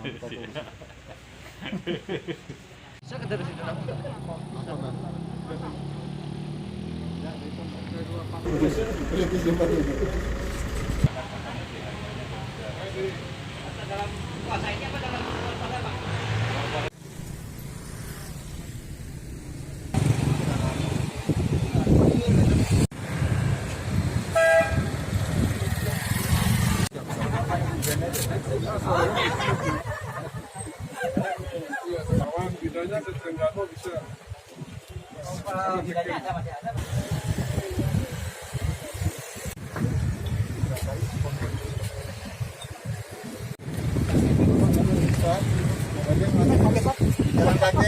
Saya ke dari situ. Dalam puasa ini apa dalam puasa, Pak? Kawan bidanya Terengganu bisa. Bidanya ada masih ada. Jalan kaki